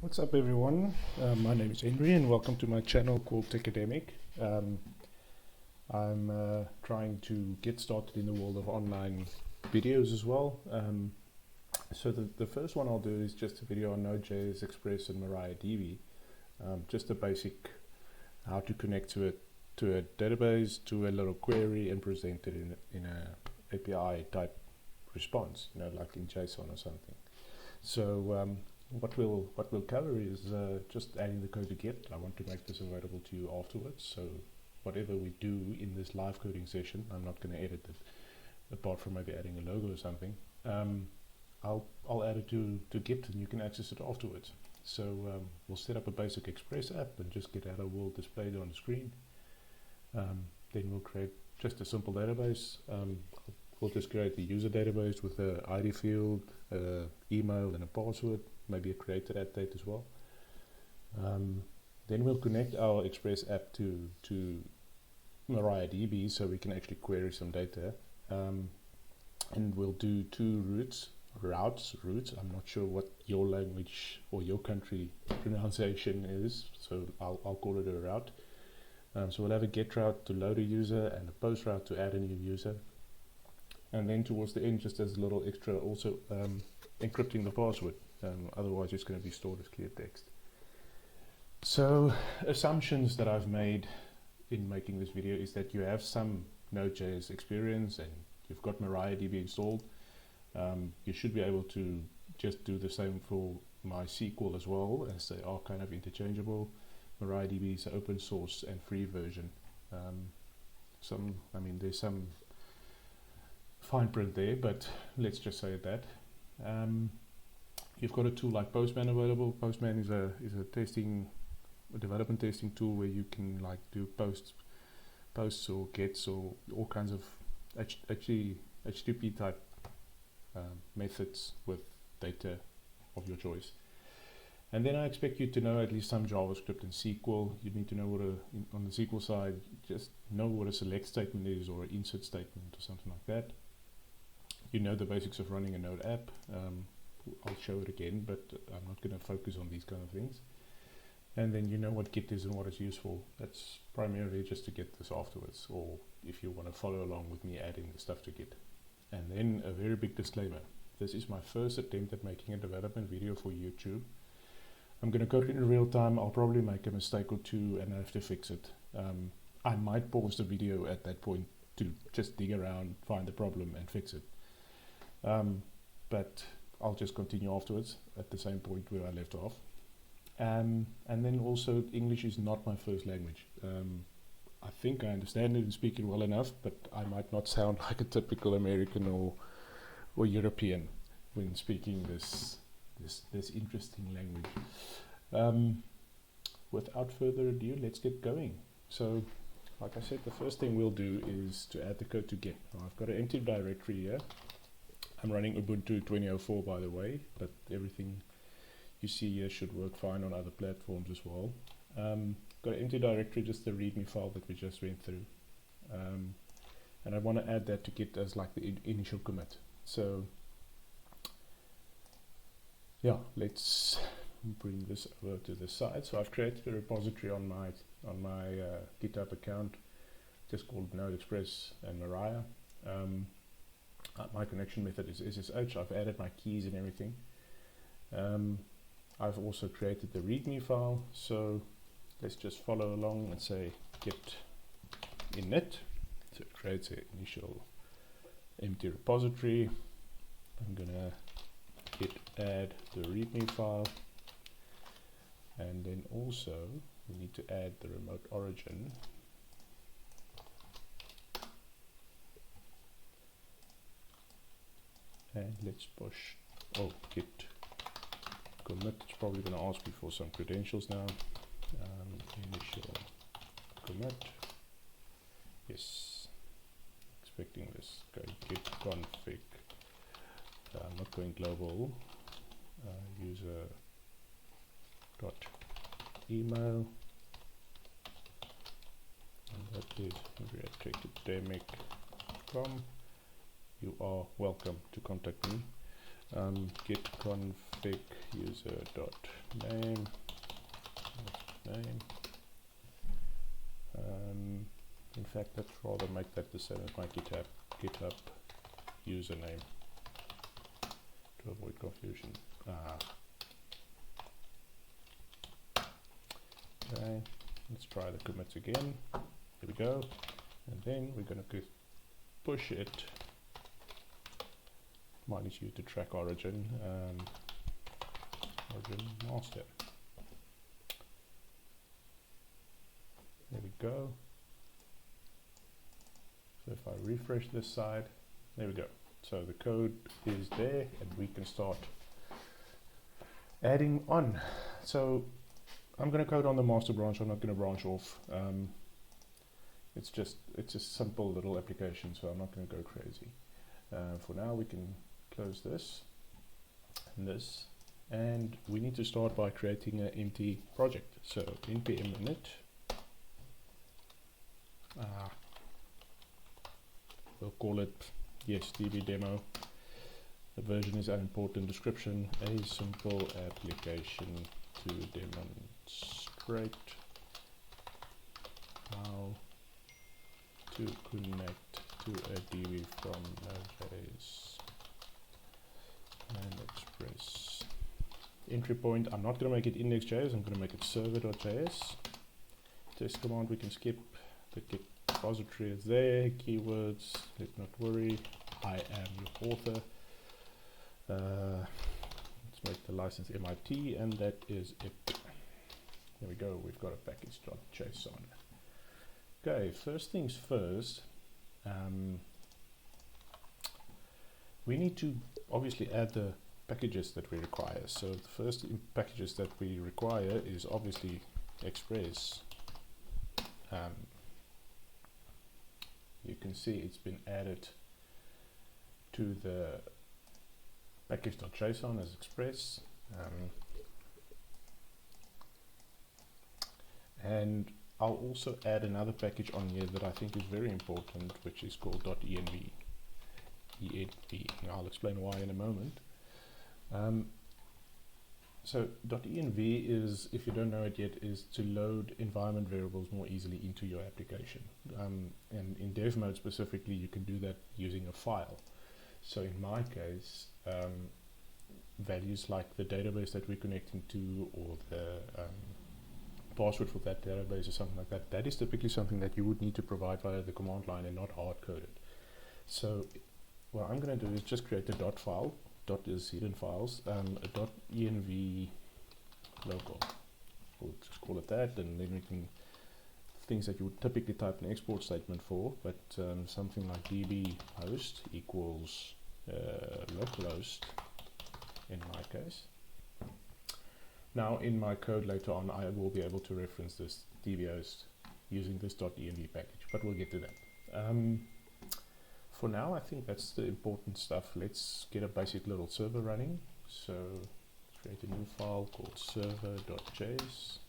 What's up, everyone? My name is Henry and welcome to my channel called Techademic. I'm trying to get started in the world of online videos as well. So the first one I'll do is just a video on NodeJS, Express and MariaDB. Just a basic how to connect to a database, to a little query and present it in a API type response, like in JSON or something. So what we'll cover is just adding the code to Git. I want to make this available to you afterwards, so whatever we do in this live coding session, I'm not going to edit it, apart from maybe adding a logo or something. I'll add it to Git and you can access it afterwards. So we'll set up a basic Express app and just get hello world displayed on the screen. Then we'll create just a simple database. We'll just create the user database with an ID field, email and a password, maybe a created add date as well. Then we'll connect our Express app to MariaDB so we can actually query some data. And we'll do two routes. I'm not sure what your language or your country pronunciation is, so I'll call it a route. So we'll have a get route to load a user and a post route to add a new user. And then towards the end, just as a little extra, also encrypting the password. Otherwise it's going to be stored as clear text. So assumptions that I've made in making this video is that you have some Node.js experience and you've got MariaDB installed. You should be able to just do the same for MySQL as well, as they are kind of interchangeable. MariaDB is an open source and free version. There's some fine print there, but let's just say that. You've got a tool like Postman available. Postman is a development testing tool where you can do posts or gets or all kinds of HTTP type methods with data of your choice. And then I expect you to know at least some JavaScript and SQL. You need to know on the SQL side, just know what a select statement is or an insert statement or something like that. You know the basics of running a Node app. I'll show it again, but I'm not going to focus on these kind of things. And then you know what Git is and what it's used for. That's primarily just to get this afterwards, or if you want to follow along with me adding the stuff to Git. And then a very big disclaimer. This is my first attempt at making a development video for YouTube. I'm going to code it in real time. I'll probably make a mistake or two and I have to fix it. I might pause the video at that point to just dig around, find the problem and fix it. But I'll just continue afterwards at the same point where I left off. And then also, English is not my first language. I think I understand it and speak it well enough, but I might not sound like a typical American or European when speaking this interesting language. Without further ado, let's get going. So, like I said, the first thing we'll do is to add the code to Git. Now, I've got an empty directory here. I'm running Ubuntu 20.04 by the way, but everything you see here should work fine on other platforms as well. Got an empty directory, just the readme file that we just went through. And I want to add that to Git as like the initial commit. So yeah, let's bring this over to the side. So I've created a repository on my GitHub account, just called Node Express and Maria. My connection method is SSH. I've added my keys and everything. I've also created the readme file, so let's just follow along and say git init. So it creates an initial empty repository. I'm gonna git add the readme file, and then also we need to add the remote origin. And let's push git commit. It's probably going to ask me for some credentials now. Initial commit. Yes, expecting this. Go git config. I'm not going global. User dot email. And that is MariaDB.com. You are welcome to contact me. Git config user dot name. In fact, let's rather make that the same as my GitHub username to avoid confusion. Okay, let's try the commits again. Here we go, and then we're going to push it. Minus U to track origin, origin master. There we go. So if I refresh this side, there we go. So the code is there, and we can start adding on. So I'm going to code on the master branch. I'm not going to branch off. It's a simple little application, so I'm not going to go crazy. For now, we can close this and this, and we need to start by creating an empty project. So npm init. We'll call it DB demo. The version is unimportant. Description: a simple application to demonstrate how to connect to a DB from NodeJS and Express. Entry point, I'm not going to make it index.js, I'm going to make it server.js. Test command we can skip. The Git repository is there. Keywords, let's not worry. I am your author. Let's make the license MIT, and that is it. There we go, we've got a package.json. Okay, first things first, we need to obviously add the packages that we require. So the first packages that we require is obviously Express. You can see it's been added to the package.json as Express. And I'll also add another package on here that I think is very important, which is called .env. I'll explain why in a moment. So .env is, if you don't know it yet, is to load environment variables more easily into your application. And in dev mode specifically, you can do that using a file. So in my case, values like the database that we're connecting to, or the password for that database or something like that, that is typically something that you would need to provide via the command line and not hard coded. So what I'm going to do is just create a dot file. Dot is hidden files, a .env local. We'll just call it that, and then we can, things that you would typically type an export statement for, but something like db host equals localhost in my case. Now in my code later on, I will be able to reference this db host using this .env package, but we'll get to that. For now, I think that's the important stuff. Let's get a basic little server running. So create a new file called server.js.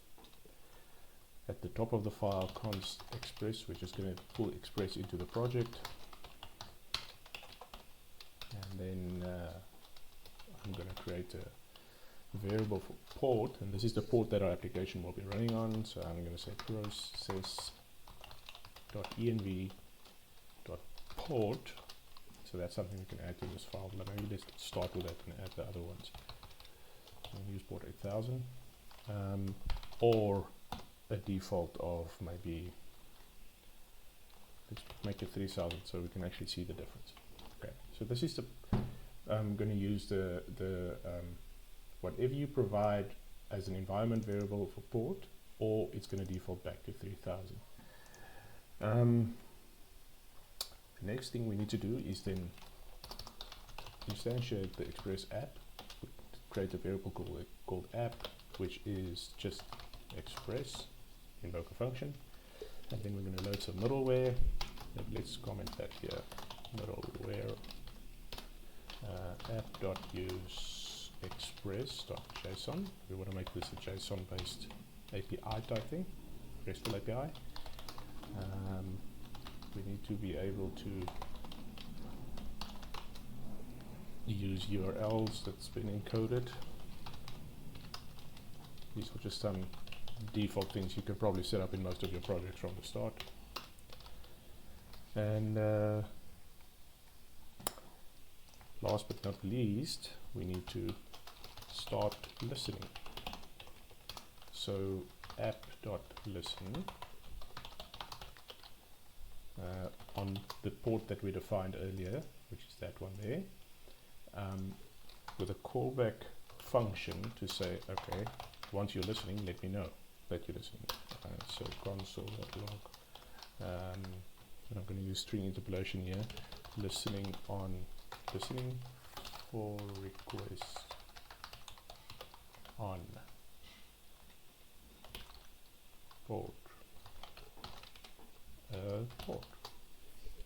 At the top of the file, const express, which is going to pull Express into the project. And then I'm going to create a variable for port, and this is the port that our application will be running on. So I'm going to say process.env port. So that's something we can add to this file, but maybe let's start with that and add the other ones. I'll use port 8000, or a default of maybe, let's make it 3000 so we can actually see the difference. Okay, so this is the, I'm going to use the whatever you provide as an environment variable for port, or it's going to default back to 3000. The next thing we need to do is then instantiate the Express app, create a variable called app, which is just Express, invoke a function, and then we're going to load some middleware. Let's comment that here, middleware app.use express.json. We want to make this a JSON based API type thing, RESTful API. We need to be able to use URLs that's been encoded. These are just some default things you can probably set up in most of your projects from the start. And last but not least, we need to start listening. So app.listen on the port that we defined earlier, which is that one there, with a callback function to say, okay, once you're listening, let me know that you're listening. So console.log, and I'm going to use string interpolation here, listening for request on port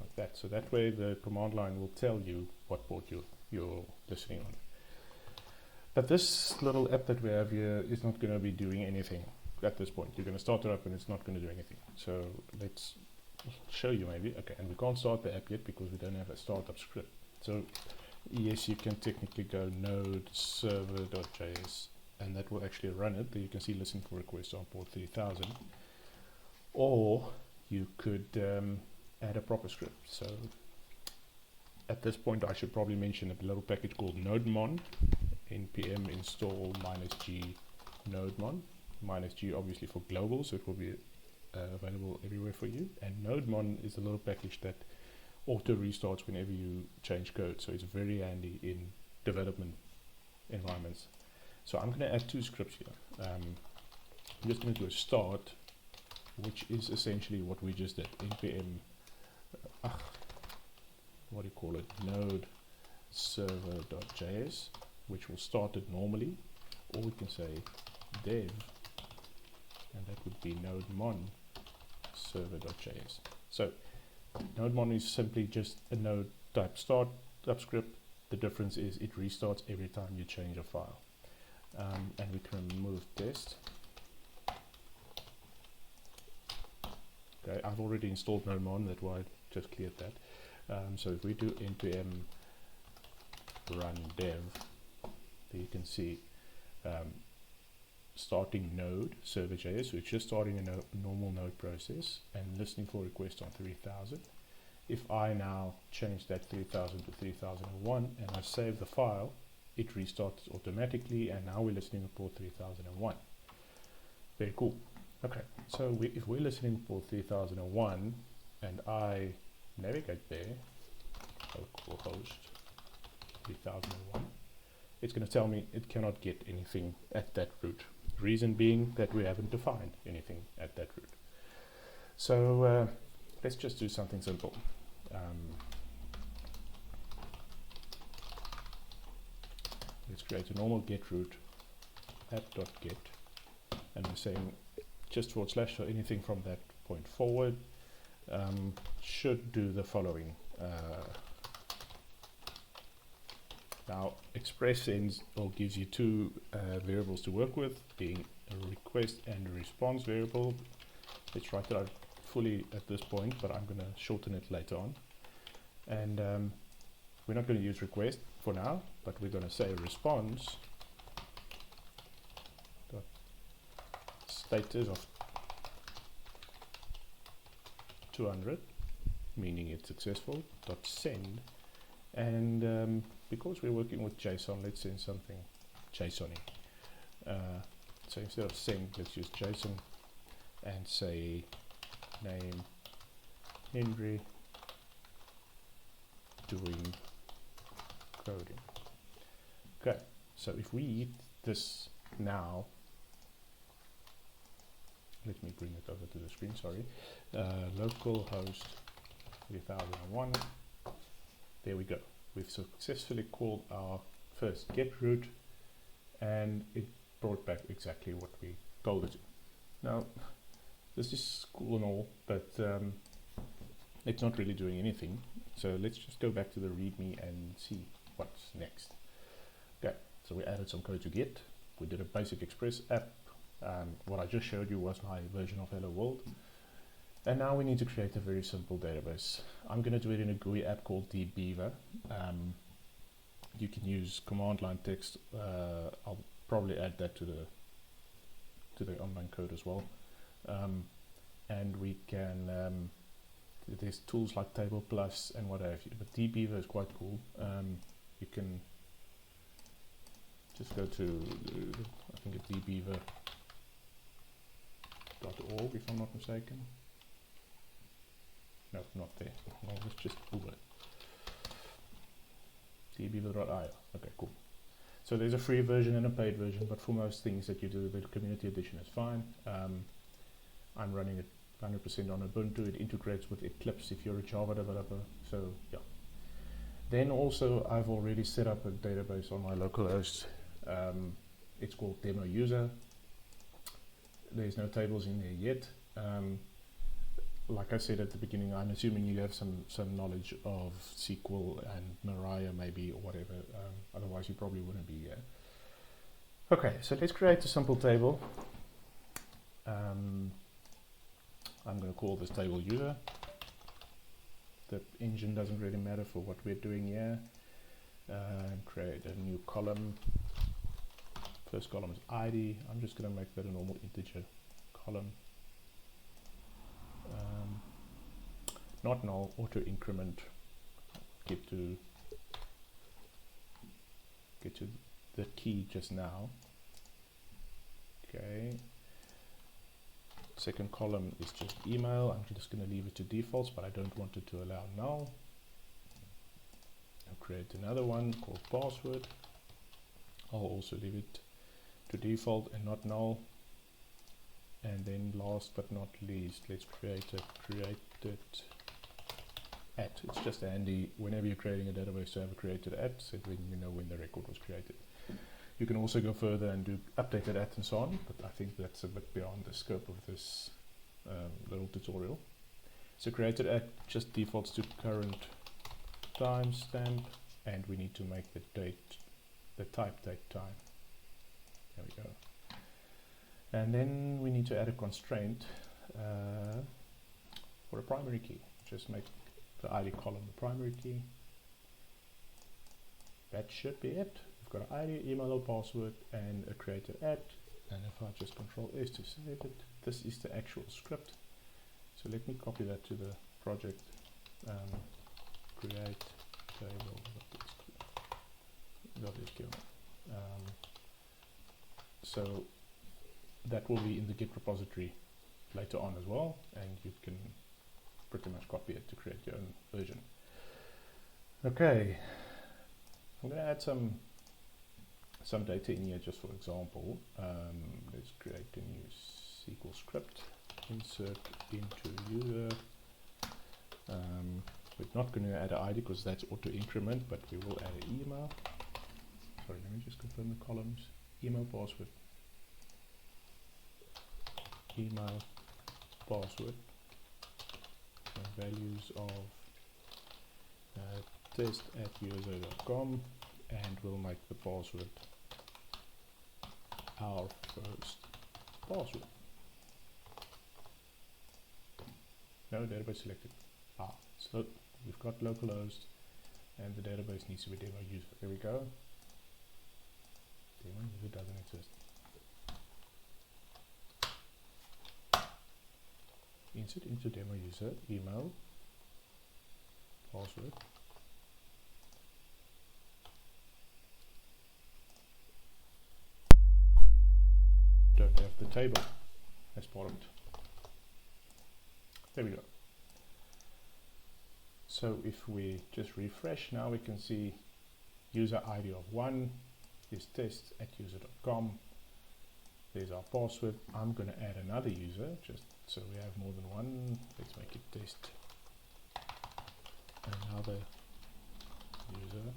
like that. So that way the command line will tell you what port you're listening on. But this little app that we have here is not going to be doing anything at this point. You're going to start it up and it's not going to do anything. So let's show you maybe. Okay, and we can't start the app yet because we don't have a startup script. So yes, you can technically go node server.js and that will actually run it. There you can see listen for requests on port 3000. Or you could add a proper script. So at this point I should probably mention a little package called Nodemon. npm install -g Nodemon, -g obviously for global, so it will be available everywhere for you. And Nodemon is a little package that auto restarts whenever you change code, so it's very handy in development environments. So I'm going to add two scripts here. I'm just going to do a start, which is essentially what we just did. npm what do you call it, node server.js, which will start it normally, or we can say dev, and that would be nodemon server.js. So Nodemon is simply just a node type start script. The difference is it restarts every time you change a file. And we can remove test. Okay, I've already installed Nodemon, that's why I just cleared that. So if we do npm run dev, there you can see starting node server.js, so it's just starting a normal node process and listening for requests on 3000. If I now change that 3000 to 3001 and I save the file, it restarts automatically, and now we're listening to port 3001. Very cool. Okay, so if we're listening for 3001 and I navigate there, localhost 3001, it's going to tell me it cannot get anything at that route. Reason being that we haven't defined anything at that route. So let's just do something simple. Let's create a normal get route, app.get, and we're saying just / so anything from that point forward should do the following. Now express sends or gives you two variables to work with, being a request and a response variable. Let's write it out fully at this point, but I'm going to shorten it later on. And we're not going to use request for now, but we're going to say response dot status of 200, meaning it's successful, dot send. And because we're working with JSON, let's send something JSON-y. So instead of send, let's use JSON and say name Henry doing coding. Okay, so if we hit this now, let me bring it over to the screen, sorry. Localhost 3001. There we go. We've successfully called our first get route, and it brought back exactly what we told it to. Now, this is cool and all, but it's not really doing anything. So let's just go back to the README and see what's next. Okay, so we added some code to get. We did a basic Express app. What I just showed you was my version of Hello World. And now we need to create a very simple database. I'm going to do it in a GUI app called dbeaver. You can use command line text. I'll probably add that to to the online code as well. And we can, there's tools like Table Plus and what have you, but dbeaver is quite cool. You can just go to, I think it's dbeaver.org if I'm not mistaken. No, not there. Well, let's just Google it. dbeaver.io. Okay, cool. So there's a free version and a paid version, but for most things that you do, the community edition is fine. I'm running it 100% on Ubuntu. It integrates with Eclipse if you're a Java developer. So yeah. Then also I've already set up a database on my local host. It's called Demo User. There's no tables in there yet. Like I said at the beginning, I'm assuming you have some knowledge of SQL and Maria maybe or whatever. Otherwise you probably wouldn't be here. Okay, so let's create a simple table. I'm going to call this table user. The engine doesn't really matter for what we're doing here. Create a new column. First column is ID. I'm just going to make that a normal integer column. Not null, auto increment. Get to the key just now. Okay. Second column is just email. I'm just going to leave it to defaults, but I don't want it to allow null. I'll create another one called password. I'll also leave it to default and not null. And then last but not least, let's create a created at. It's just handy whenever you're creating a database to have a created at, so then you know when the record was created. You can also go further and do updated at and so on, but I think that's a bit beyond the scope of this little tutorial. So created at just defaults to current timestamp, and we need to make the date, the type date time. There we go. And then we need to add a constraint for a primary key. Just make the ID column the primary key. That should be it. We've got an ID, email or password, and a created at. And if I just Control S to save it, this is the actual script. So let me copy that to the project. Create table.sql. So that will be in the Git repository later on as well, and you can pretty much copy it to create your own version. Okay, I'm going to add some data in here just for example. Let's create a new SQL script. Insert into user. We're not going to add an ID because that's auto increment, but we will add an email. Sorry, let me just confirm the columns. Email, password. Email, password. And values of test@user.com, and we'll make the password our first password. No database selected. So we've got localhost and the database needs to be demo user. There we go. Demo user doesn't exist. Insert into demo user, email, password. Don't have the table as part of it. There we go. So if we just refresh now, we can see user ID of 1 is test@user.com. There's our password. I'm going to add another user just so we have more than one. Let's make it test another user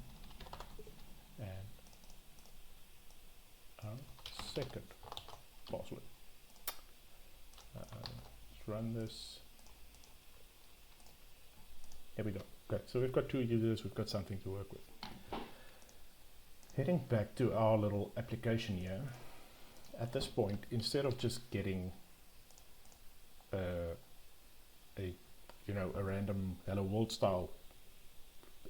and our second password. Let's run this. Here we go. Okay, so we've got two users, we've got something to work with. Heading back to our little application here, at this point, instead of just getting a random hello world style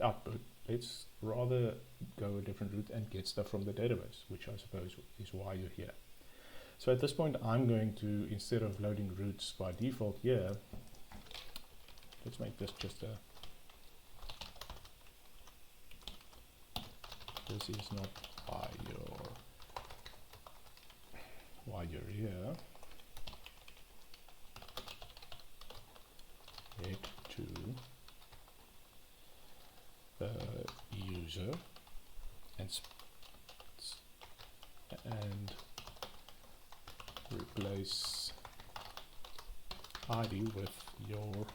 output, let's rather go a different route and get stuff from the database, which I suppose is why you're here. So at this point, I'm going to, instead of loading routes by default here, let's make this just a, this is not why you're here, head to the user and replace ID with your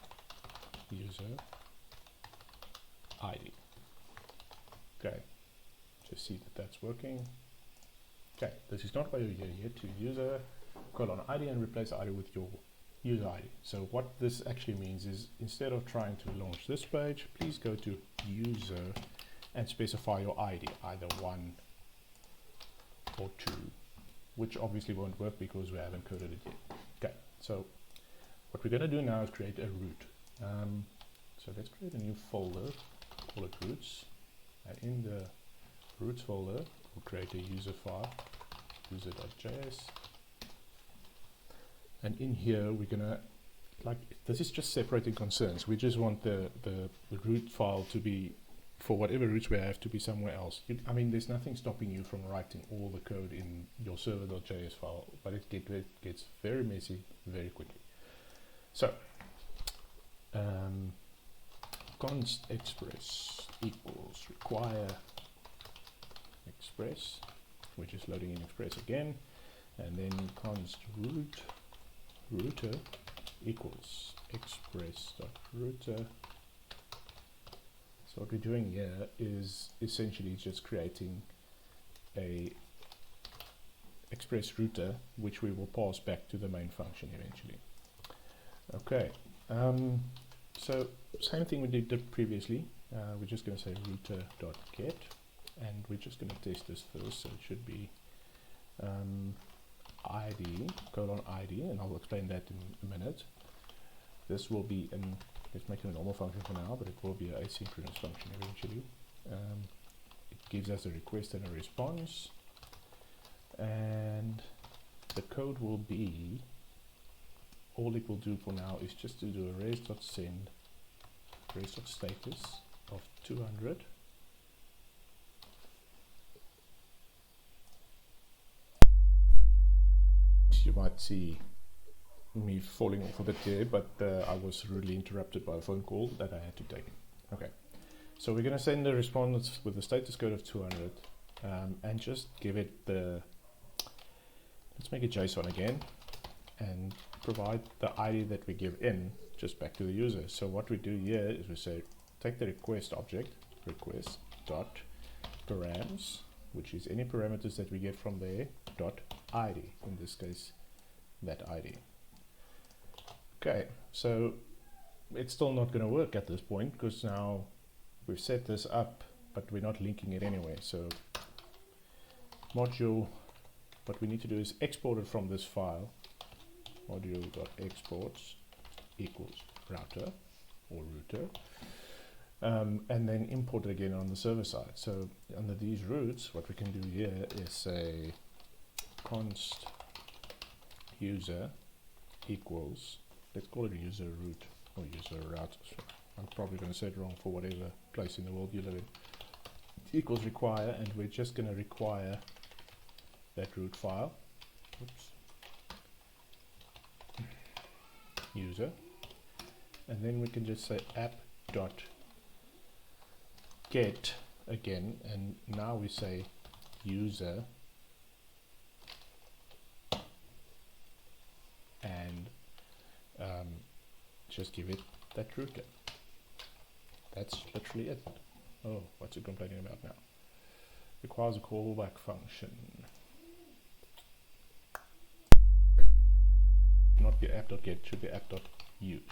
user ID. Okay, just see that that's working. Okay, this is not why you're here, yet to user :ID and replace ID with your user ID. So what this actually means is, instead of trying to launch this page, please go to user and specify your ID, either 1 or 2, which obviously won't work because we haven't coded it yet. Okay, so what we're going to do now is create a root. So let's create a new folder, call it roots, and in the roots folder we'll create a user file, user.js, and in here we're gonna, like, this is just separating concerns. We just want the root file to be, for whatever roots we have, to be somewhere else. I mean, there's nothing stopping you from writing all the code in your server.js file, but it gets very messy very quickly. So const express equals require express, which is loading in express again, and then const router equals express.router. So what we're doing here is essentially just creating a express router, which we will pass back to the main function eventually. Okay, so same thing we did previously. We're just going to say router.get, and we're just going to test this first. So it should be ID, :ID, and I'll explain that in a minute. This will be an, let's make it a normal function for now, but it will be an asynchronous function eventually. It gives us a request and a response, and the code will be, all it will do for now is just to do a res.send res.status of 200. You might see me falling off a bit there, but I was rudely interrupted by a phone call that I had to take. Okay, so we're going to send a response with the status code of 200, and just give it the, let's make it JSON again, and provide the ID that we give in just back to the user. So what we do here is we say, take the request object, request dot params, which is any parameters that we get from there, dot ID, in this case that ID. Okay, so it's still not going to work at this point because now we've set this up, but we're not linking it anyway. So module, what we need to do is export it from this file, module.exports equals router or router, and then import it again on the server side. So under these routes, what we can do here is say const user equals, let's call it user root or user route. I'm probably going to say it wrong for whatever place in the world you live in. Equals require, and we're just going to require that root file. Oops. User, and then we can just say app.get again, and now we say user and just give it that router. That's literally it. Oh, what's it complaining about now? Requires a callback function. Not be app.get, should be app.use.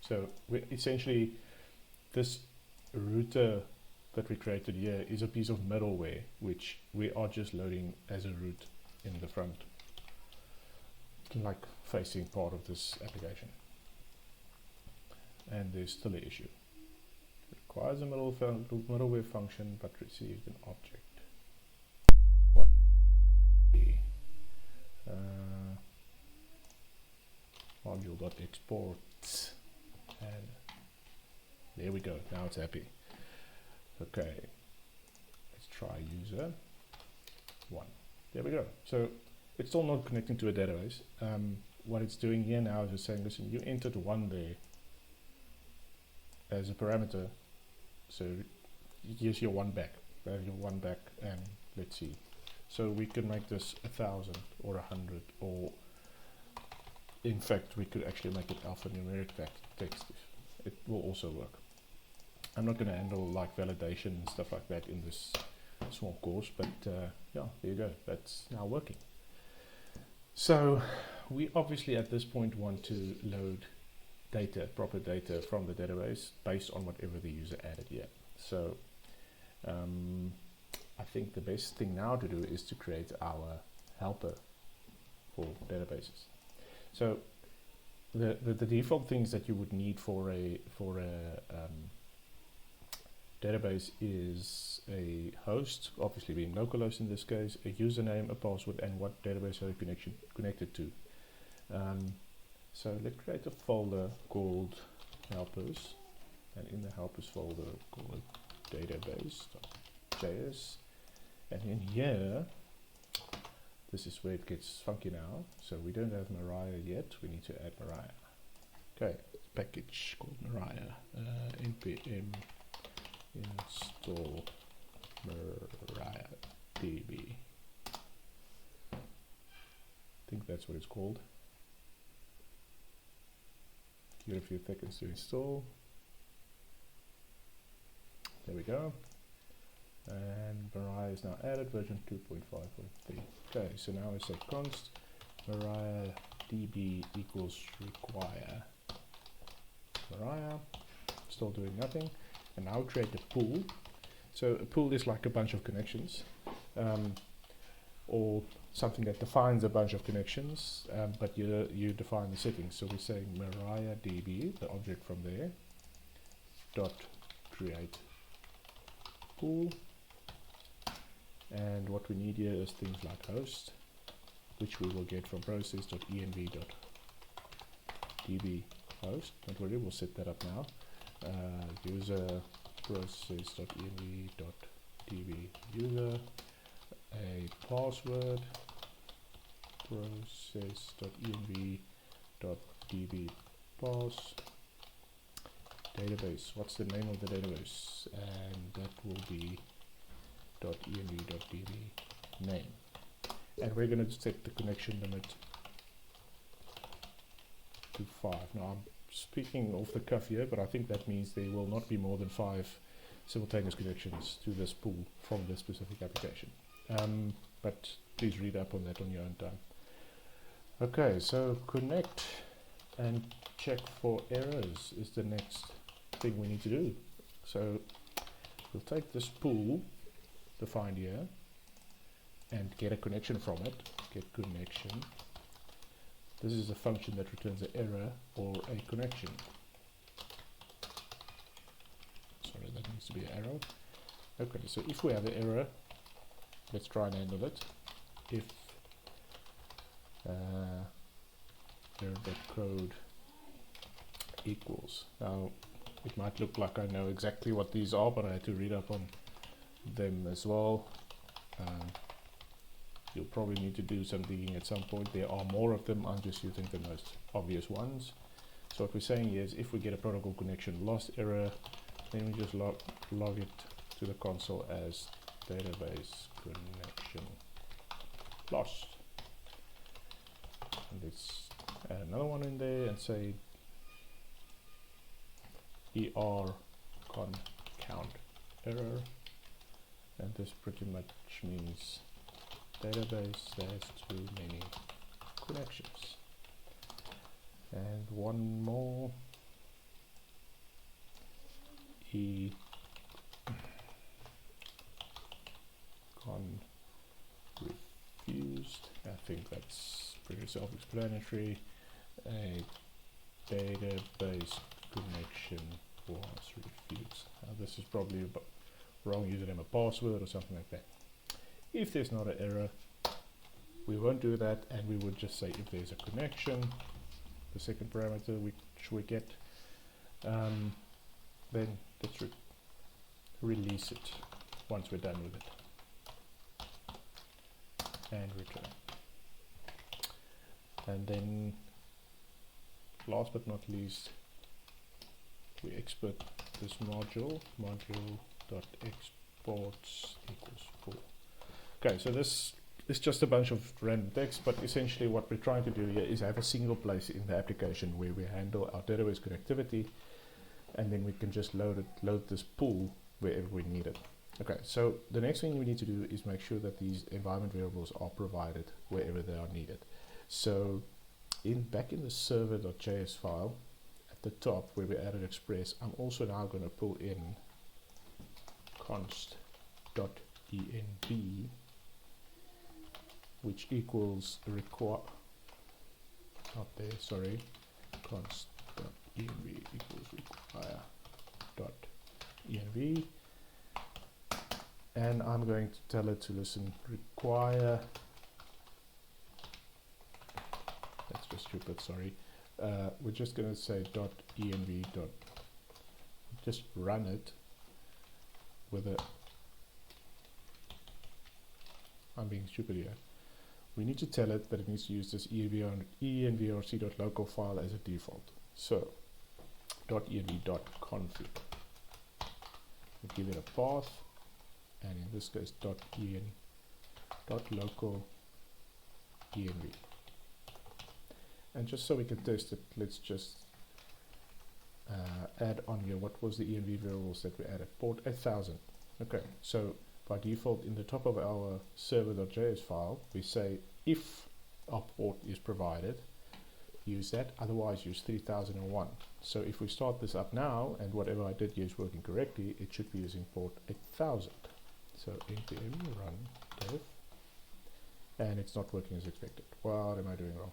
So we essentially, this router that we created here is a piece of middleware which we are just loading as a root in the front, like facing part of this application. And there's still an issue. It requires a middleware function but receives an object. module.export, and there we go. Now it's happy. Okay, let's try user 1. There we go. So it's still not connecting to a database. What it's doing here now is just saying, listen, you entered 1 there as a parameter, so here's your 1 back. Have your 1 back, and let's see. So we can make this 1,000 or 100, or in fact we could actually make it alphanumeric text. It will also work. I'm not going to handle like validation and stuff like that in this small course, but yeah, there you go. That's now working. So we obviously at this point want to load data, proper data from the database based on whatever the user added here. So I think the best thing now to do is to create our helper for databases. So the default things that you would need for a database is a host, obviously being localhost in this case, a username, a password, and what database are you connected to. So let's create a folder called helpers, and in the helpers folder call it database.js, and in here this is where it gets funky now. So we don't have Maria yet, we need to add Maria. Okay, package called Maria, npm install MariaDB. I think that's what it's called. Give it a few seconds to install. There we go. And Maria is now added, version 2.5.3. Okay, so now I say const MariaDB equals require Maria. Still doing nothing. And now create a pool. So a pool is like a bunch of connections, or something that defines a bunch of connections, but you define the settings. So we're saying MariaDB, the object from there, dot create pool, and what we need here is things like host, which we will get from process.env.db host. Don't worry, we'll set that up now. User process.env.db user, a password process.env.db pass, database. What's the name of the database? And that will be .env.db name. And we're going to set the connection limit to 5. Now I'm speaking off the cuff here, but I think that means there will not be more than 5 simultaneous connections to this pool from this specific application. But please read up on that on your own time. Okay, so connect and check for errors is the next thing we need to do. So we'll take this pool defined here and get a connection from it. Get connection. This is a function that returns an error or a connection. Sorry, that needs to be an arrow. Okay, so if we have an error, let's try and handle it. If error.code equals. Now, it might look like I know exactly what these are, but I had to read up on them as well. You'll probably need to do some digging at some point. There are more of them. I'm just using the most obvious ones. So what we're saying here is if we get a protocol connection lost error, then we just log it to the console as database connection lost. And let's add another one in there and say count error, and this pretty much means database has too many connections. And one more, con refused. I think that's pretty self-explanatory. A database connection was refused. Now this is probably a wrong username or password or something like that. If there's not an error, we won't do that, and we would just say if there's a connection, the second parameter which we get. Then let's release it once we're done with it, and return. And then last but not least, we export this module.exports equals 4. Okay, so this is just a bunch of random text, but essentially what we're trying to do here is have a single place in the application where we handle our database connectivity, and then we can just load this pool wherever we need it. Okay, so the next thing we need to do is make sure that these environment variables are provided wherever they are needed. So back in the server.js file at the top where we added express, I'm also now going to pull in const.env, which equals const.env equals require.env, and I'm going to tell it to listen, require, that's just stupid, sorry, we're just going to say .env just run it with a, I'm being stupid here. We need to tell it that it needs to use this envrc.local file as a default. So .env.config. We give it a path, and in this case .local env. And just so we can test it, let's just add on here what was the env variables that we added. Port 8000. Okay, so by default in the top of our server.js file we say if our port is provided, use that, otherwise use 3001. So if we start this up now and whatever I did here is working correctly, it should be using port 8000. So npm run dev, and it's not working as expected. What am I doing wrong?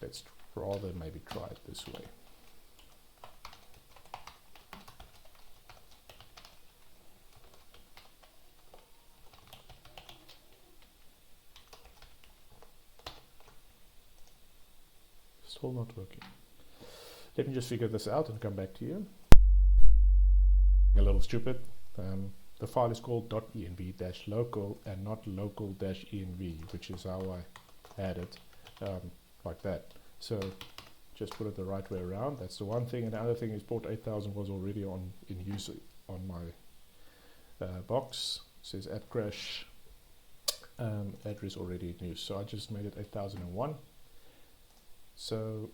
Let's rather maybe try it this way. Still not working. Let me just figure this out and come back to you. A little stupid. The file is called .env-local and not local-env, which is how I had it like that. So just put it the right way around. That's the one thing. And the other thing is port 8000 was already in use on my box. It says add crash address already in use. So I just made it 8001. So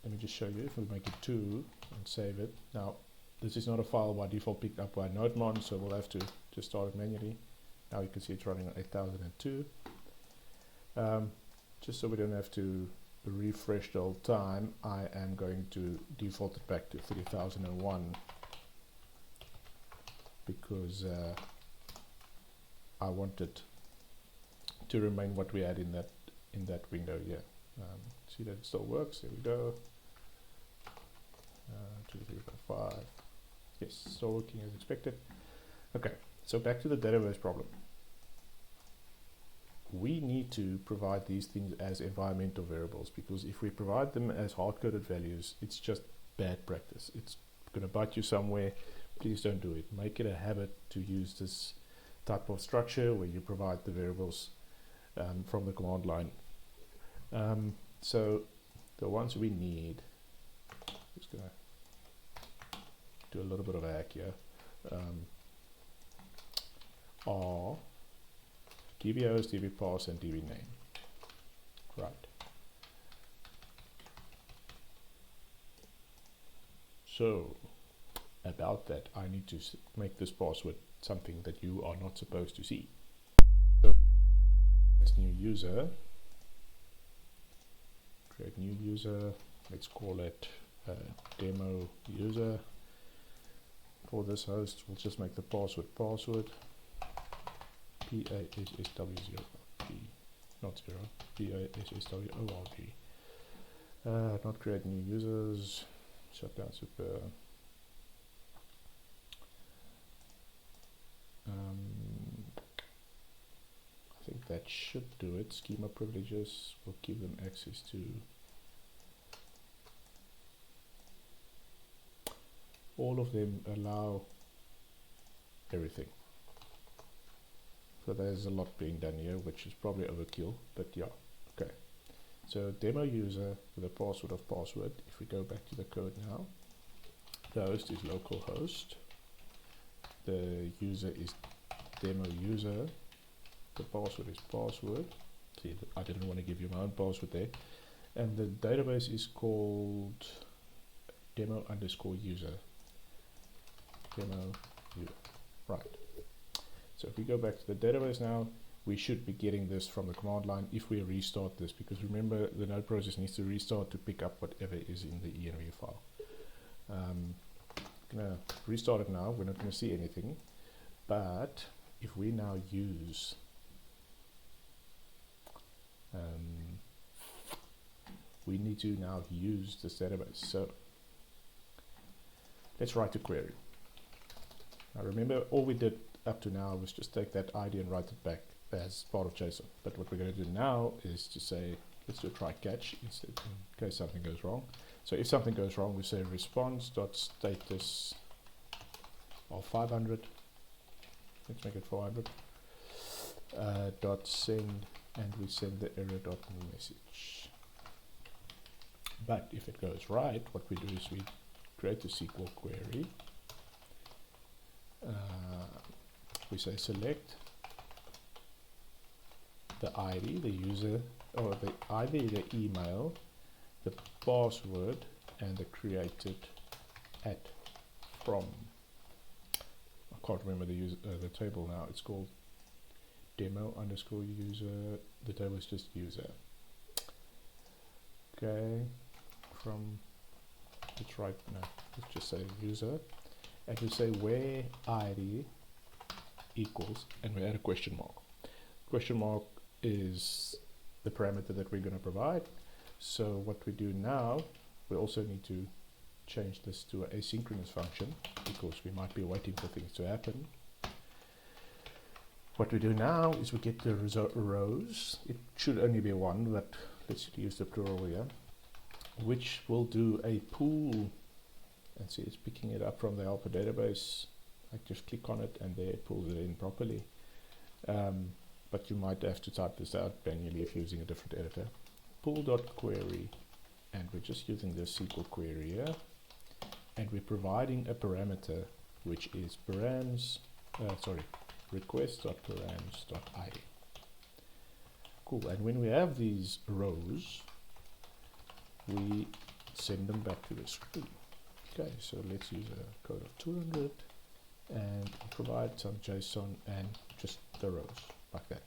let me just show you. If we make it 2 and save it. Now this is not a file by default picked up by Nodemon, so we'll have to just start it manually. Now you can see it's running on 8002. Just so we don't have to refresh the whole time, I am going to default it back to 3001 because I want it to remain what we had in that window here. See that it still works. There we go. 2, 3, 4, 5. Yes, still working as expected. Okay, so back to the database problem. We need to provide these things as environmental variables, because if we provide them as hard-coded values, it's just bad practice. It's going to bite you somewhere. Please don't do it. Make it a habit to use this type of structure where you provide the variables from the command line. So the ones we need, just going to do a little bit of a hack here, are dbhost, dbpass, and dbname. Right. So about that, I need to make this password something that you are not supposed to see. So let's new user, create new user, let's call it demo user. For this host, we'll just make the password PASSW0G, not 0, PASSW0RG. Not create new users, shut down super. I think that should do it. Schema privileges will give them access to all of them, allow everything. So there's a lot being done here, which is probably overkill, but yeah, okay. So demo user with a password of password. If we go back to the code now, the host is localhost, the user is demo user, the password is password. See, I didn't want to give you my own password there, and the database is called demo underscore user. Demo user, right. So if we go back to the database now, we should be getting this from the command line if we restart this, because remember the node process needs to restart to pick up whatever is in the env file. I'm gonna restart it now. We're not gonna see anything, but if we now use we need to now use this database. So let's write a query. Now remember, all we did up to now was just take that ID and write it back as part of JSON. But what we're going to do now is to say, let's do a try catch instead in case something goes wrong. So if something goes wrong, we say response.status of 500. Let's make it 400. Dot send, and we send the error.message. But if it goes right, what we do is we create a Sql query. We say select the ID, the user, or the ID, the email, the password, and the created at from. I can't remember the user, the table now. It's called demo underscore user. The table is just user. Okay, from, let's write, no, let's just say user, and we say where ID equals, and we add a question mark. Question mark is the parameter that we're going to provide. So what we do now, we also need to change this to an asynchronous function, because we might be waiting for things to happen. What we do now is we get the rows. It should only be one, but let's use the plural here, which will do a pool. And see, it's picking it up from the helper database. I just click on it and there it pulls it in properly. But you might have to type this out manually if you're using a different editor. Pool.query, and we're just using the Sql query here, and we're providing a parameter which is request.params.id. Cool. And when we have these rows, we send them back to the screen. Okay, so let's use a code of 200 and provide some JSON and just the rows like that.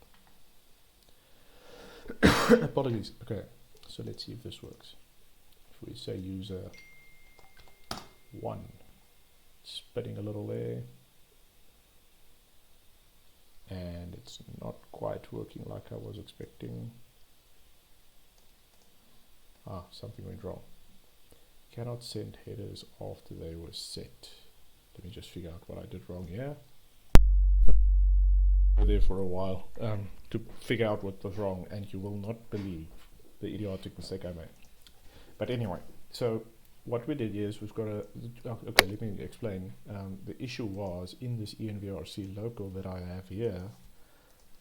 Apologies. Okay, so let's see if this works. If we say user 1, spitting a little there, and it's not quite working like I was expecting. Something went wrong. Cannot send headers after they were set. Let me just figure out what I did wrong here. There for a while to figure out what was wrong, and you will not believe the idiotic mistake I made. But anyway, so what we did is we've got a, okay, let me explain. The issue was in this envrc local that I have here,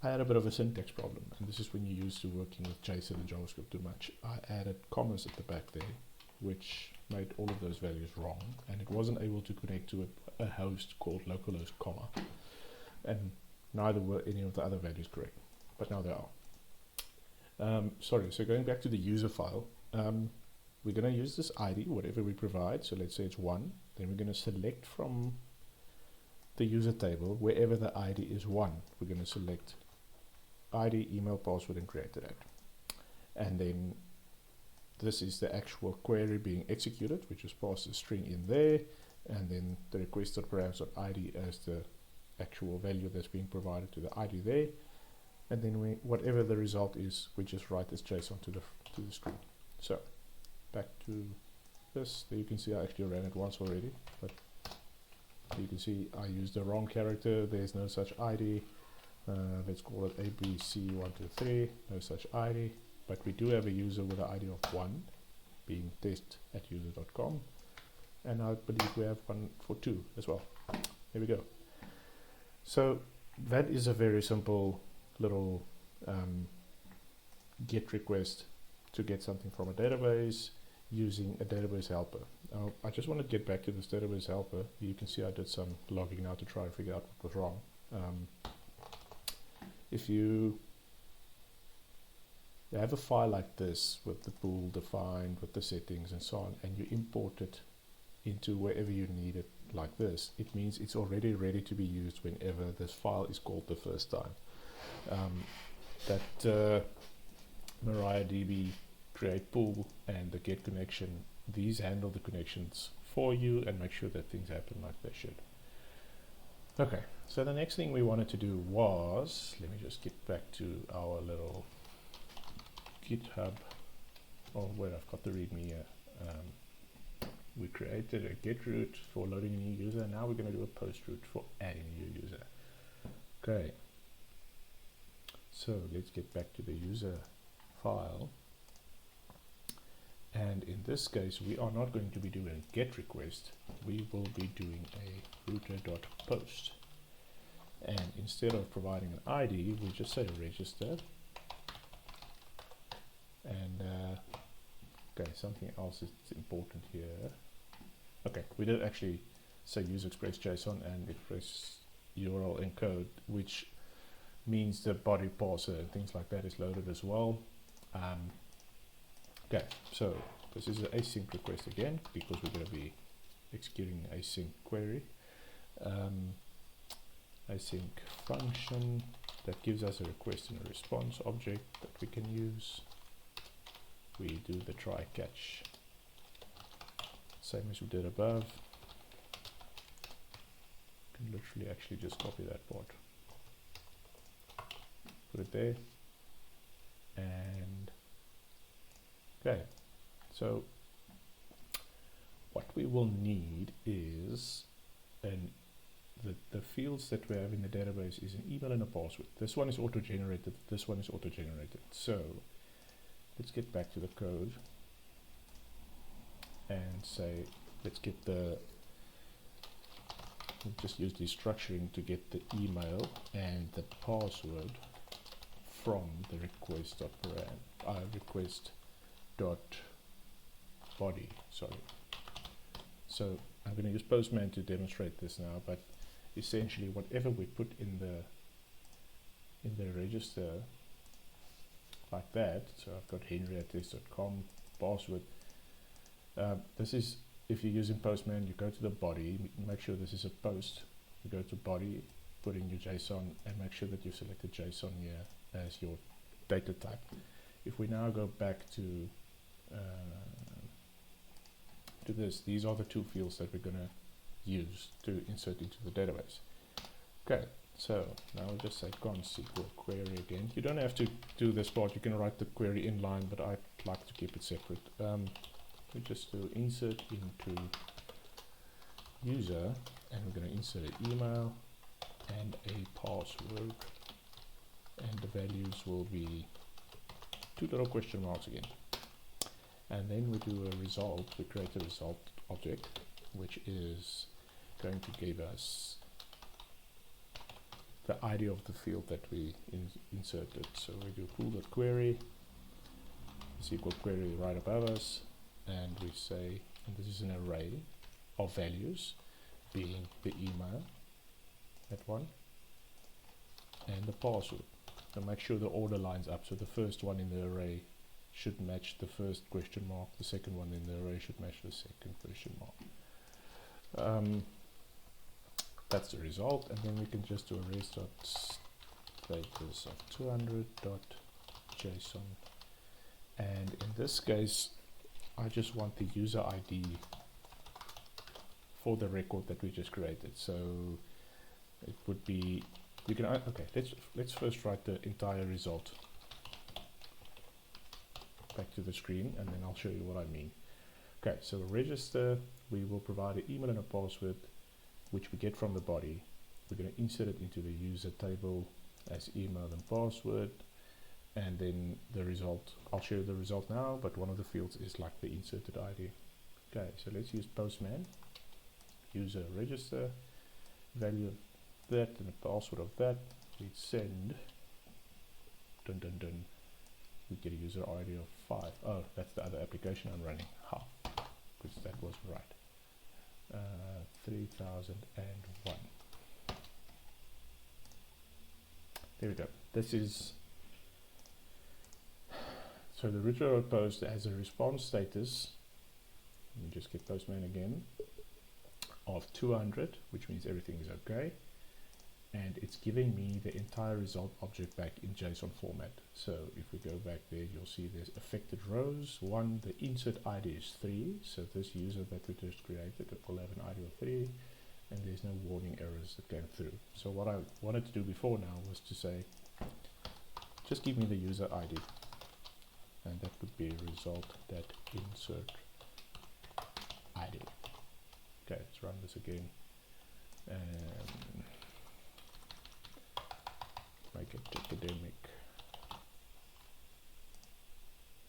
I had a bit of a syntax problem, and this is when you're used to working with JSON and JavaScript too much. I added commas at the back there, which made all of those values wrong, and it wasn't able to connect to a host called localhost comma, and neither were any of the other values correct, but now they are. Sorry, so going back to the user file, we're going to use this ID, whatever we provide. So let's say it's 1, then we're going to select from the user table wherever the ID is 1. We're going to select ID, email, password, and create that. And then this is the actual query being executed, which is pass the string in there, and then the request.params.id as the actual value that's being provided to the ID there, and then we, whatever the result is, we just write this JSON to the screen. So back to this. There you can see I actually ran it once already, but you can see I used the wrong character. There's no such ID. Let's call it ABC123, no such ID, but we do have a user with an ID of 1, being test@user.com, and I believe we have one for 2 as well. There we go. So that is a very simple little GET request to get something from a database using a database helper. Now, I just want to get back to this database helper. You can see I did some logging now to try to figure out what was wrong. If you have a file like this with the pool defined, with the settings and so on, and you import it into wherever you need it like this, it means it's already ready to be used whenever this file is called the first time. MariaDB create pool and the get connection, these handle the connections for you and make sure that things happen like they should. Okay, so the next thing we wanted to do was, let me just get back to our little GitHub, or where I've got the README here. We created a get route for loading a new user. Now we're going to do a post route for adding a new user. Okay, so let's get back to the user file. And in this case, we are not going to be doing a GET request. We will be doing a router.post. And instead of providing an ID, we just say register. And okay, something else is important here. Okay, we did actually say use express JSON and express URL encode, which means the body parser and things like that is loaded as well. Okay, so this is an async request again, because we're going to be executing an async query. Async function that gives us a request and a response object that we can use. We do the try catch, same as we did above. Can literally actually just copy that part, put it there, and okay, so what we will need is the fields that we have in the database is an email and a password. This one is auto-generated, this one is auto-generated. So let's get back to the code and say, let's get just use the structuring to get the email and the password from the request.body, sorry. So I'm going to use Postman to demonstrate this now, but essentially whatever we put in the register like that, so I've got henry@test.com password. This is, if you're using Postman, you go to the body, make sure this is a post, you go to body, put in your JSON and make sure that you selected JSON here as your data type. If we now go back to this, these are the two fields that we're going to use to insert into the database. Okay, so now we'll just say const Sql Query again. You don't have to do this part, you can write the query inline, but I like to keep it separate. We just do insert into user, and we're going to insert an email and a password, and the values will be 2 little question marks again. And then we do a result, we create a result object, which is going to give us the ID of the field that we inserted. So we do pool.query, Sql Query right above us, and we say, and this is an array of values, being the email, that one, and the password. So make sure the order lines up, so the first one in the array should match the first question mark, the second one in the array should match the second question mark. That's the result, and then we can just do a res.status of 200.json, and in this case I just want the user ID for the record that we just created. So it would be, you can, okay, let's first write the entire result back to the screen, and then I'll show you what I mean. Okay, so register, we will provide an email and a password which we get from the body. We're going to insert it into the user table as email and password, and then the result. I'll show you the result now, but one of the fields is like the inserted ID. Okay, so let's use Postman, user register, value of that and the password of that. We send, dun dun dun, we get a user ID of 5. Oh, that's the other application I'm running. Ha, because that wasn't right. 3001. There we go. This is, so the retro post has a response status. Let me just get Postman again, of 200, which means everything is okay. And it's giving me the entire result object back in JSON format. So if we go back there, you'll see there's affected rows. 1, the insert ID is 3. So this user that we just created will have an ID of 3. And there's no warning errors that came through. So what I wanted to do before now was to say, just give me the user ID. And that would be result.insert ID. Okay, let's run this again. And make it academic.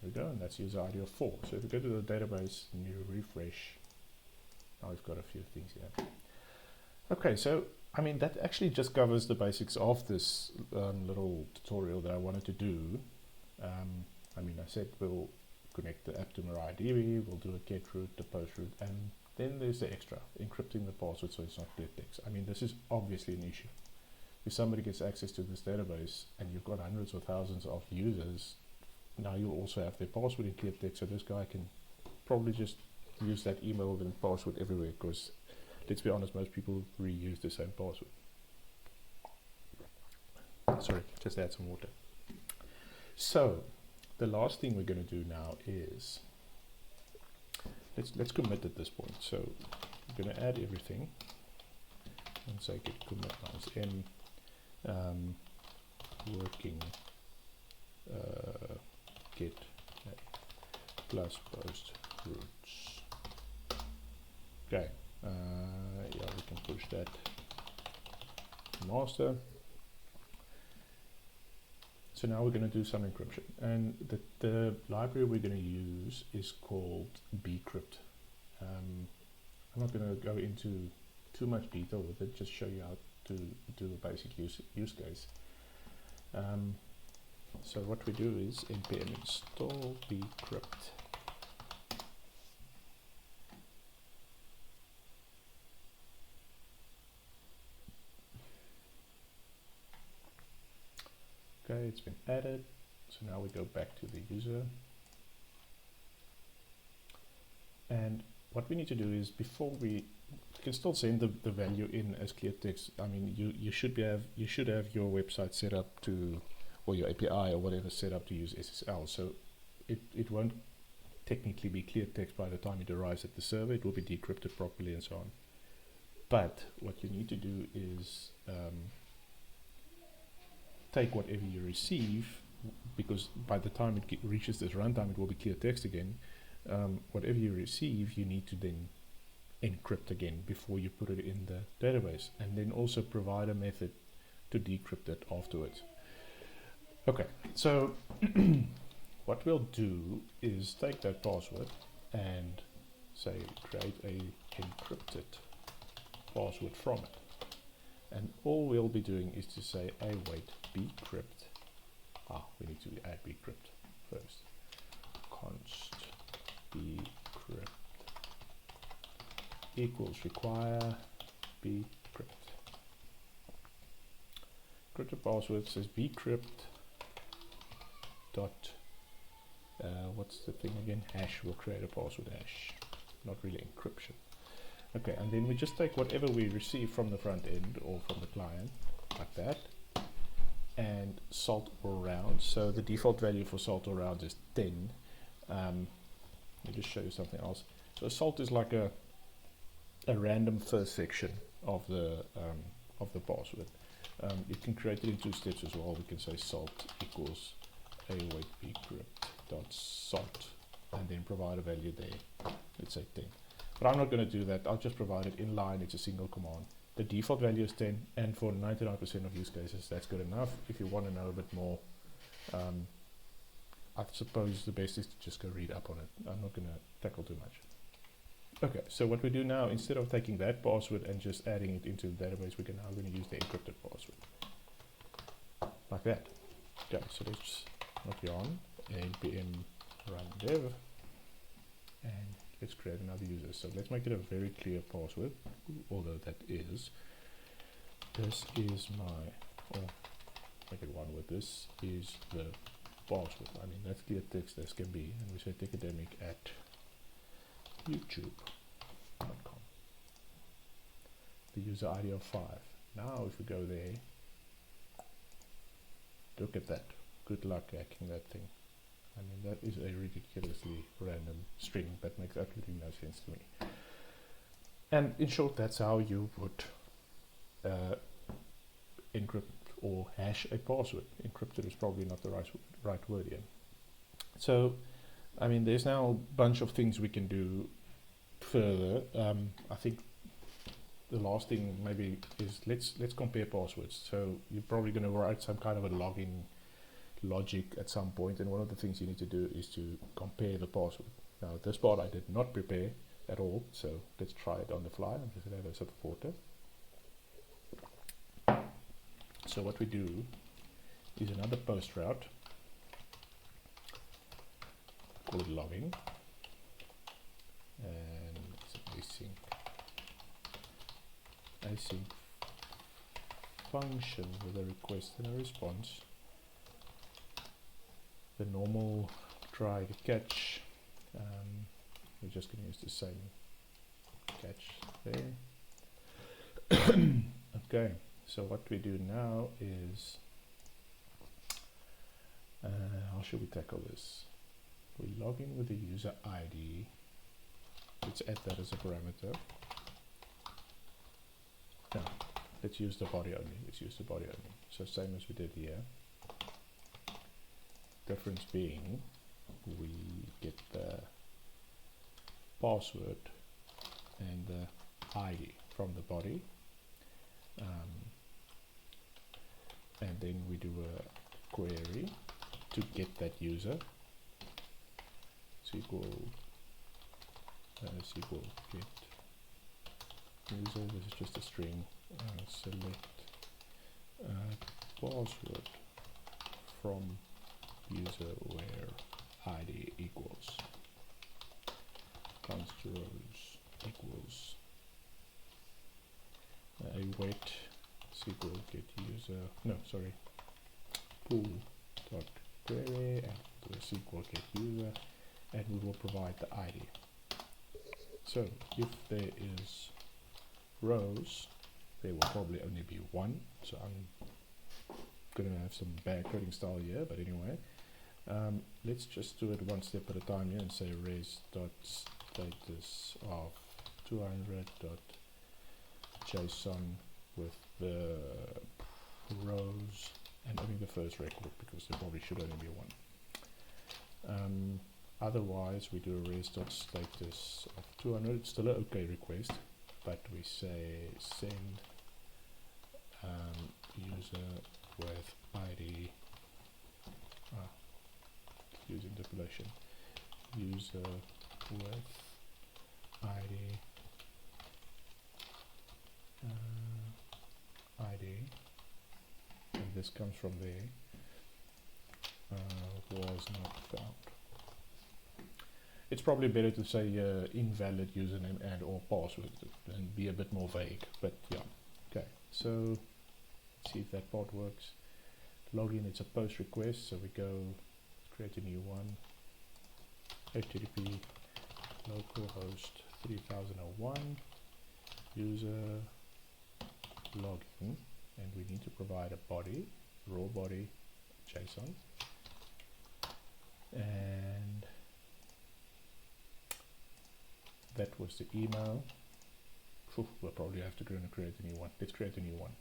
There we go, and that's user ID of 4. So if we go to the database and you refresh, now we've got a few things here. Okay, so I mean that actually just covers the basics of this little tutorial that I wanted to do. I mean, I said we'll connect the app to MariaDB, we'll do a get route, the post route, and then there's the extra, encrypting the password so it's not clear text. I mean, this is obviously an issue. If somebody gets access to this database and you've got hundreds or thousands of users, now you also have their password in clear text, so this guy can probably just use that email and password everywhere, because let's be honest, most people reuse the same password. Sorry, just add some water. So the last thing we're going to do now is let's commit at this point. So we're going to add everything and say git commit minus n working git plus post routes. Okay, yeah, we can push that to master. So now we're going to do some encryption, and the library we're going to use is called bcrypt. I'm not going to go into too much detail with it, just show you how to do a basic use case. So what we do is npm install bcrypt. Okay, it's been added. So now we go back to the user. And what we need to do is, before we can still send the value in as clear text. I mean, you should have your website set up to, or your API or whatever set up to use SSL. So it won't technically be clear text by the time it arrives at the server. It will be decrypted properly and so on. But what you need to do is take whatever you receive, because by the time it reaches this runtime, it will be clear text again. Whatever you receive, you need to then encrypt again before you put it in the database, and then also provide a method to decrypt it afterwards. Okay, so what we'll do is take that password and say create a encrypted password from it. And all we'll be doing is to say await bcrypt. We need to add bcrypt first. Const bcrypt equals require bcrypt. Encrypted password says bcrypt dot what's the thing again? Hash. Will create a password hash, not really encryption. Okay, and then we just take whatever we receive from the front end or from the client, like that, and salt or round. So the default value for salt or round is 10. Let me just show you something else. So salt is like a random first section of the password. You can create it in 2 steps as well. We can say salt equals await bcrypt dot salt, and then provide a value there. Let's say 10. But I'm not going to do that. I'll just provide it in line. It's a single command. The default value is 10, and for 99% of use cases, that's good enough. If you want to know a bit more, I suppose the best is to just go read up on it. I'm not going to tackle too much. Okay, so what we do now, instead of taking that password and just adding it into the database, we're now going to use the encrypted password. Like that. Okay, so let's not yarn, npm run dev, and let's create another user. So let's make it a very clear password, although that is, this is my, or make it one word, this is the password. I mean, that's clear text as can be, and we say academic at youtube.com. The user ID of 5. Now if we go there, look at that. Good luck hacking that thing. I mean, that is a ridiculously random string that makes absolutely no sense to me. And in short, that's how you would encrypt or hash a password. Encrypted is probably not the right word here. So, I mean, there's now a bunch of things we can do further. I think the last thing maybe is let's compare passwords. So you're probably going to write some kind of a login logic at some point, and one of the things you need to do is to compare the password. Now this part I did not prepare at all, so let's try it on the fly. I'm just going to have a sip of water. So what we do is another post route, call it logging, and it's async function with a request and a response. The normal try to catch, we're just going to use the same catch there. Okay, so what we do now is, how should we tackle this? We log in with the user ID. Let's add that as a parameter. Now, let's use the body only. Let's use the body only. So same as we did here. Difference being, we get the password and the ID from the body, and then we do a query to get that user. Sql get user. This is just a string. Select password from user where ID equals const rows equals await SQL get user, no, sorry, pool dot query and the SQL get user, and we will provide the ID. So if there is rows, there will probably only be one. So I'm gonna have some bad coding style here, but anyway, let's just do it one step at a time here and say res.status of 200.json with the rows and only the first record, because there probably should only be one. Otherwise we do a res.status of 200. It's still an OK request, but we say send user with ID, using interpolation, user with ID, and this comes from there, was not found. It's probably better to say invalid username and or password and be a bit more vague, but yeah. Okay, so let's see if that part works. Login, it's a post request, so we go create a new one. HTTP localhost 3001 user login, and we need to provide a body, raw body JSON, and that was the email. We'll probably have to go and create a new one. Let's create a new one.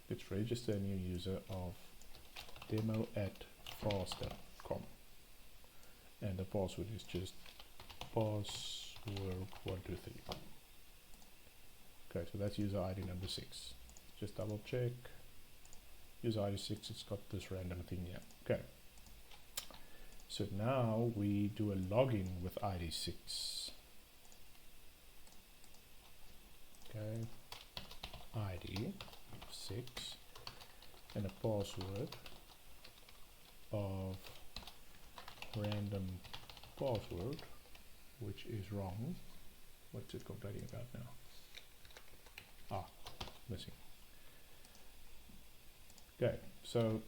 Let's register a new user of demo@fast.com, and the password is just password123. Okay, so that's user ID number 6. Just double check. User ID 6, it's got this random thing here. Okay. So now we do a login with ID 6. Okay. ID 6 and a password of random password, which is wrong. What's it complaining about now? Ah, missing. Okay, so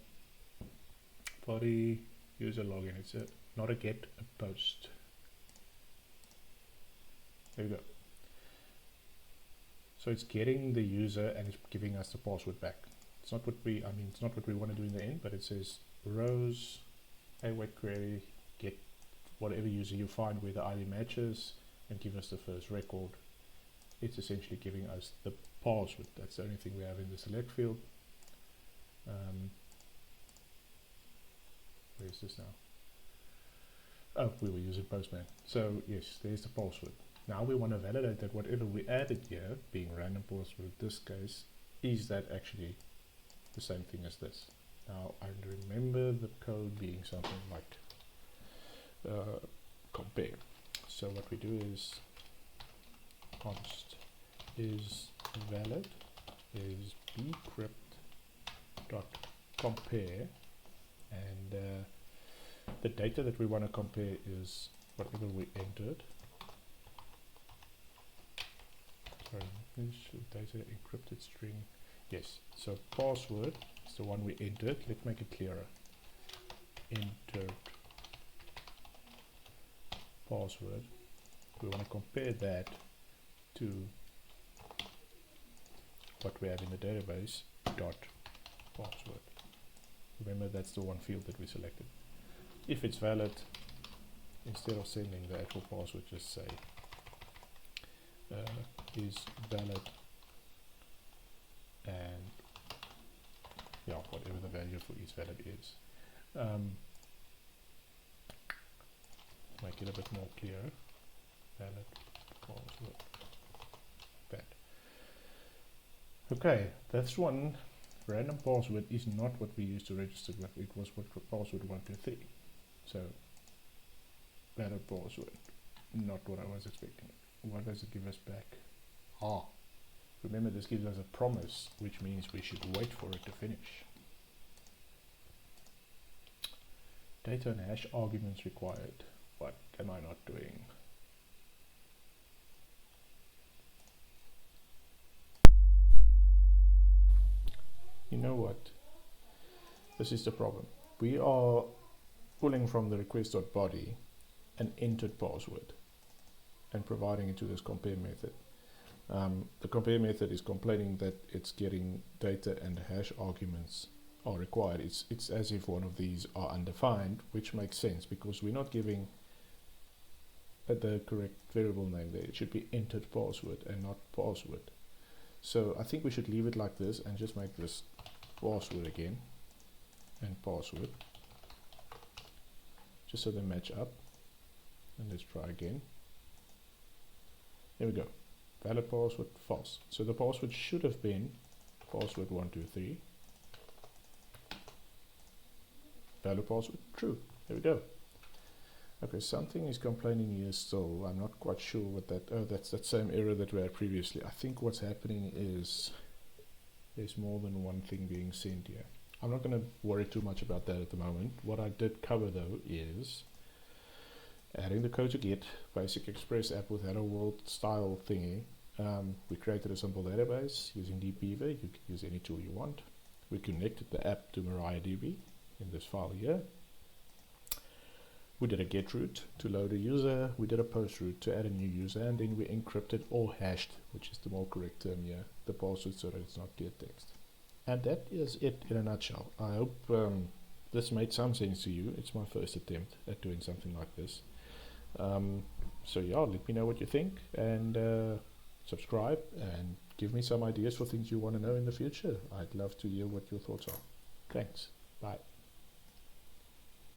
body user login. It's not a get, a post. There we go. So it's getting the user and it's giving us the password back. It's not what we, it's not what we want to do in the end, but it says rows, await query, get whatever user you find where the ID matches and give us the first record. It's essentially giving us the password. That's the only thing we have in the select field. Where is this now? Oh, we were using Postman. So yes, there's the password. Now we want to validate that whatever we added here, being random password in this case, is that actually the same thing as this. Now I remember the code being something like compare. So what we do is const is valid is bcrypt dot compare, and the data that we want to compare is whatever we entered. Sorry, data encrypted string. Yes, so password is the one we entered. Let's make it clearer. Entered password. We want to compare that to what we have in the database dot password. Remember, that's the one field that we selected. If it's valid, instead of sending the actual password, just say is valid, and yeah, whatever the value for each valid is. Make it a bit more clear. Valid password. That. Okay, that's one. Random password is not what we used to register with. It was what password 123. So valid password, not what I was expecting. What does it give us back? Ah, remember, this gives us a promise, which means we should wait for it to finish. Data and hash arguments required. What am I not doing? You know what? This is the problem. We are pulling from the request.body an entered password and providing it to this compare method. The compare method is complaining that it's getting data and hash arguments are required. It's as if one of these are undefined, which makes sense because we're not giving the correct variable name there. It should be entered password and not password. So I think we should leave it like this and just make this password again and password, just so they match up. And let's try again. There we go. Valid password false. So the password should have been password 123. Valid password true. There we go. Okay, something is complaining here still. I'm not quite sure what that. Oh, that's that same error that we had previously. I think what's happening is there's more than one thing being sent here. I'm not going to worry too much about that at the moment. What I did cover though is adding the code to get basic Express app with hello world style thingy. We created a simple database using dbeaver. You can use any tool you want. We connected the app to MariaDB in this file here. We did a get route to load a user. We did a post route to add a new user, and then we encrypted or hashed, which is the more correct term here, the password so that it's not clear text. And that is it in a nutshell. I hope this made some sense to you. It's my first attempt at doing something like this. So yeah, let me know what you think, and subscribe and give me some ideas for things you want to know in the future. I'd love to hear what your thoughts are. Thanks. Bye.